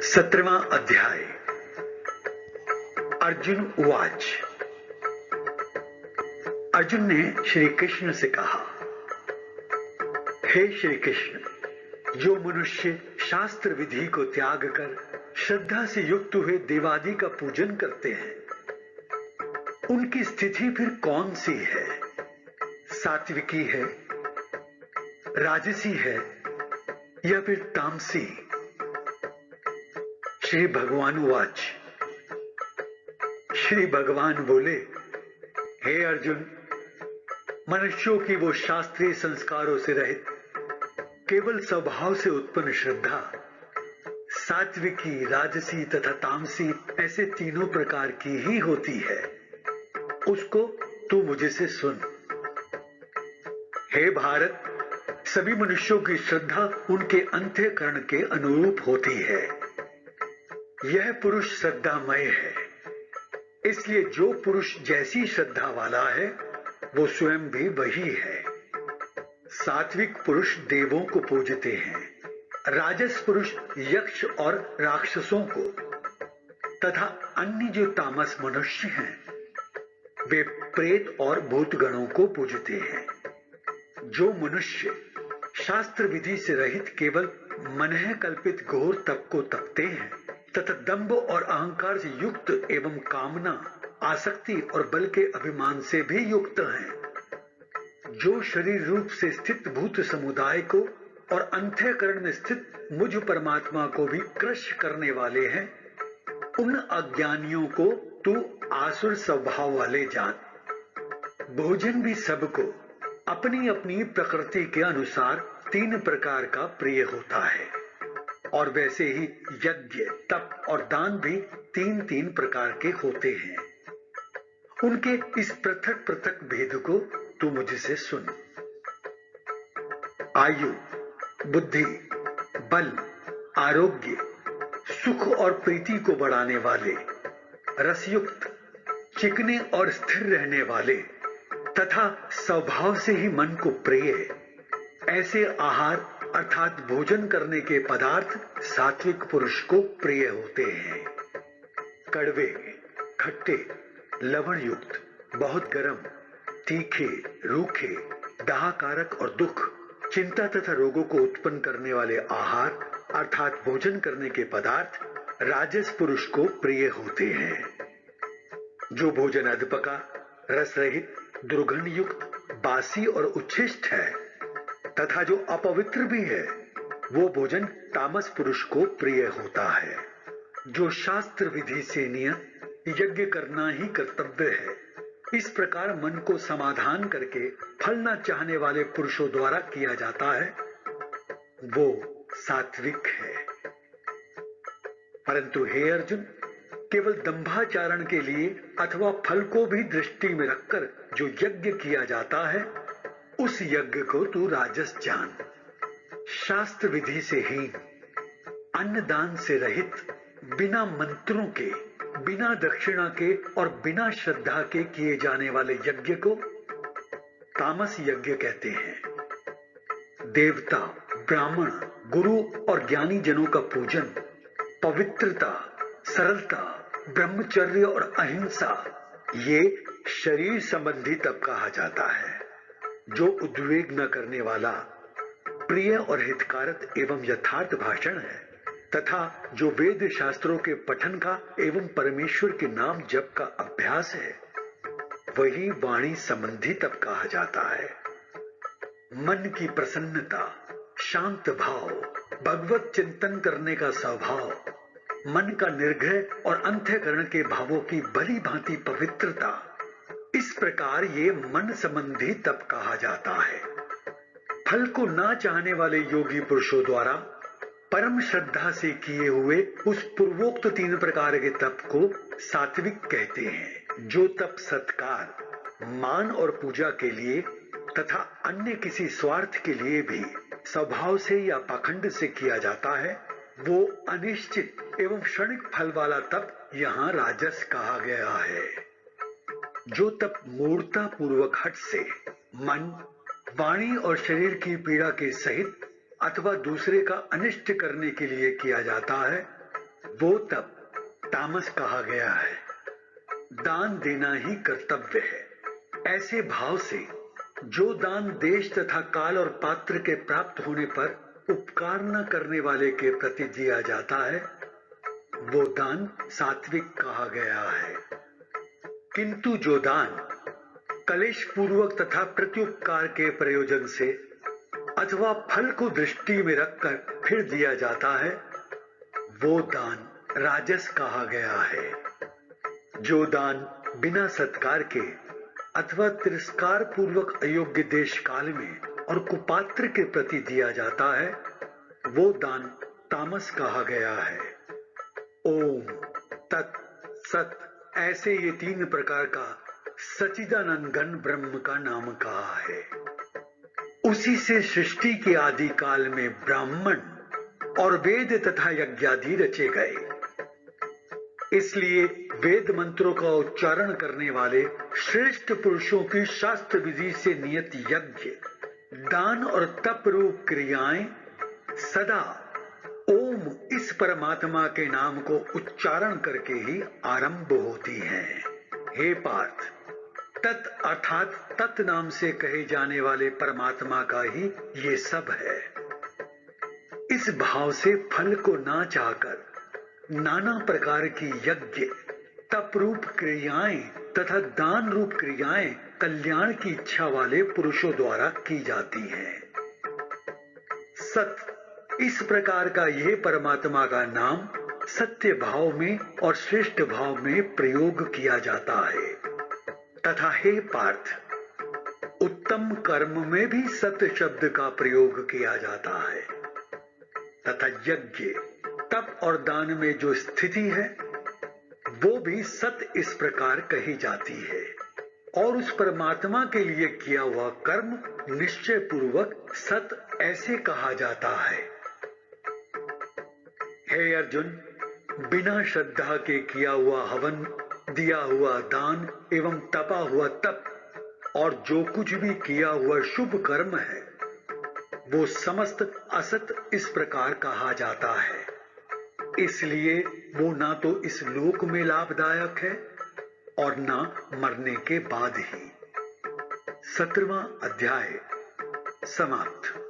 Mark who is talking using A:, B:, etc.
A: 17वां अध्याय। अर्जुन उवाच। अर्जुन ने श्री कृष्ण से कहा, हे श्री कृष्ण, जो मनुष्य शास्त्र विधि को त्याग कर श्रद्धा से युक्त हुए देवादि का पूजन करते हैं, उनकी स्थिति फिर कौन सी है? सात्विकी है, राजसी है या फिर तामसी? श्री भगवान उवाच। श्री भगवान बोले, हे अर्जुन, मनुष्यों की वो शास्त्रीय संस्कारों से रहित केवल स्वभाव से उत्पन्न श्रद्धा सात्विकी, राजसी तथा तामसी ऐसे तीनों प्रकार की ही होती है। उसको तू मुझे से सुन। हे भारत, सभी मनुष्यों की श्रद्धा उनके अंतःकरण के अनुरूप होती है। यह पुरुष श्रद्धामय है, इसलिए जो पुरुष जैसी श्रद्धा वाला है वो स्वयं भी वही है। सात्विक पुरुष देवों को पूजते हैं, राजस पुरुष यक्ष और राक्षसों को तथा अन्य जो तामस मनुष्य हैं वे प्रेत और भूतगणों को पूजते हैं। जो मनुष्य शास्त्र विधि से रहित केवल मनः कल्पित घोर तप को तपते हैं तथा दंभ और अहंकार से युक्त एवं कामना, आसक्ति और बल के अभिमान से भी युक्त हैं, जो शरीर रूप से स्थित भूत समुदाय को और अंतःकरण में स्थित मुझ परमात्मा को भी क्रश करने वाले हैं, उन अज्ञानियों को तू आसुर स्वभाव वाले जान। भोजन भी सबको अपनी अपनी प्रकृति के अनुसार 3 प्रकार का प्रिय होता है, और वैसे ही यज्ञ, तप और दान भी 3-3 प्रकार के होते हैं। उनके इस पृथक पृथक भेद को तू मुझसे सुन। आयु, बुद्धि, बल, आरोग्य, सुख और प्रीति को बढ़ाने वाले, रसयुक्त, चिकने और स्थिर रहने वाले तथा स्वभाव से ही मन को प्रिय ऐसे आहार अर्थात भोजन करने के पदार्थ सात्विक पुरुष को प्रिय होते हैं। कड़वे, खट्टे, लवण युक्त, बहुत गर्म, तीखे, रूखे, दाहकारक और दुख, चिंता तथा रोगों को उत्पन्न करने वाले आहार अर्थात भोजन करने के पदार्थ राजस पुरुष को प्रिय होते हैं। जो भोजन अधपका, रस रहित, दुर्गंध युक्त, बासी और उच्छिष्ट है तथा जो अपवित्र भी है, वो भोजन तामस पुरुष को प्रिय होता है। जो शास्त्र विधि से नियत यज्ञ करना ही कर्तव्य है, इस प्रकार मन को समाधान करके फल न चाहने वाले पुरुषों द्वारा किया जाता है, वो सात्विक है। परंतु हे अर्जुन, केवल दंभाचारण के लिए अथवा फल को भी दृष्टि में रखकर जो यज्ञ किया जाता है, उस यज्ञ को तू राजस जान। शास्त्र विधि से हीन, अन्नदान से रहित, बिना मंत्रों के, बिना दक्षिणा के और बिना श्रद्धा के किए जाने वाले यज्ञ को तामस यज्ञ कहते हैं। देवता, ब्राह्मण, गुरु और ज्ञानी जनों का पूजन, पवित्रता, सरलता, ब्रह्मचर्य और अहिंसा, ये शरीर संबंधी तप कहा जाता है। जो उद्वेग न करने वाला, प्रिय और हितकारक एवं यथार्थ भाषण है तथा जो वेद शास्त्रों के पठन का एवं परमेश्वर के नाम जप का अभ्यास है, वही वाणी संबंधी तप कहा जाता है। मन की प्रसन्नता, शांत भाव, भगवत चिंतन करने का स्वभाव, मन का निर्भय और अंतःकरण के भावों की भली भांति पवित्रता, इस प्रकार ये मन संबंधी तप कहा जाता है। फल को ना चाहने वाले योगी पुरुषों द्वारा परम श्रद्धा से किए हुए उस पूर्वोक्त 3 प्रकार के तप को सात्विक कहते हैं। जो तप सत्कार, मान और पूजा के लिए तथा अन्य किसी स्वार्थ के लिए भी स्वभाव से या पाखंड से किया जाता है, वो अनिश्चित एवं क्षणिक फल वाला तप यहाँ राजस कहा गया है। जो तप मूर्ता पूर्वक हठ से मन, वाणी और शरीर की पीड़ा के सहित अथवा दूसरे का अनिष्ट करने के लिए किया जाता है, वो तप तामस कहा गया है। दान देना ही कर्तव्य है। ऐसे भाव से जो दान देश तथा काल और पात्र के प्राप्त होने पर उपकार न करने वाले के प्रति दिया जाता है, वो दान सात्विक कहा गया है। किंतु जो दान कलेश पूर्वक तथा प्रत्युपकार के प्रयोजन से अथवा फल को दृष्टि में रखकर फिर दिया जाता है, वो दान राजस कहा गया है। जो दान बिना सत्कार के अथवा तिरस्कार पूर्वक अयोग्य देश काल में और कुपात्र के प्रति दिया जाता है, वो दान तामस कहा गया है। ओम तत् सत, ऐसे ये 3 प्रकार का सच्चिदानंद घन ब्रह्म का नाम कहा है। उसी से सृष्टि के आदि काल में ब्राह्मण और वेद तथा यज्ञादि रचे गए। इसलिए वेद मंत्रों का उच्चारण करने वाले श्रेष्ठ पुरुषों की शास्त्र विधि से नियत यज्ञ, दान और तप रूप क्रियाएं सदा ओम इस परमात्मा के नाम को उच्चारण करके ही आरंभ होती हैं। हे पार्थ, तत् अर्थात तत् नाम से कहे जाने वाले परमात्मा का ही ये सब है। इस भाव से फल को ना चाहकर नाना प्रकार की यज्ञ, तप रूप क्रियाएं तथा दान रूप क्रियाएं कल्याण की इच्छा वाले पुरुषों द्वारा की जाती हैं। सत, इस प्रकार का यह परमात्मा का नाम सत्य भाव में और श्रेष्ठ भाव में प्रयोग किया जाता है। तथा हे पार्थ, उत्तम कर्म में भी सत्य शब्द का प्रयोग किया जाता है। तथा यज्ञ, तप और दान में जो स्थिति है, वो भी सत इस प्रकार कही जाती है। और उस परमात्मा के लिए किया हुआ कर्म निश्चय पूर्वक सत ऐसे कहा जाता है। हे अर्जुन, बिना श्रद्धा के किया हुआ हवन, दिया हुआ दान एवं तपा हुआ तप और जो कुछ भी किया हुआ शुभ कर्म है, वो समस्त असत इस प्रकार कहा जाता है। इसलिए वो ना तो इस लोक में लाभदायक है और ना मरने के बाद ही। 17वां अध्याय समाप्त।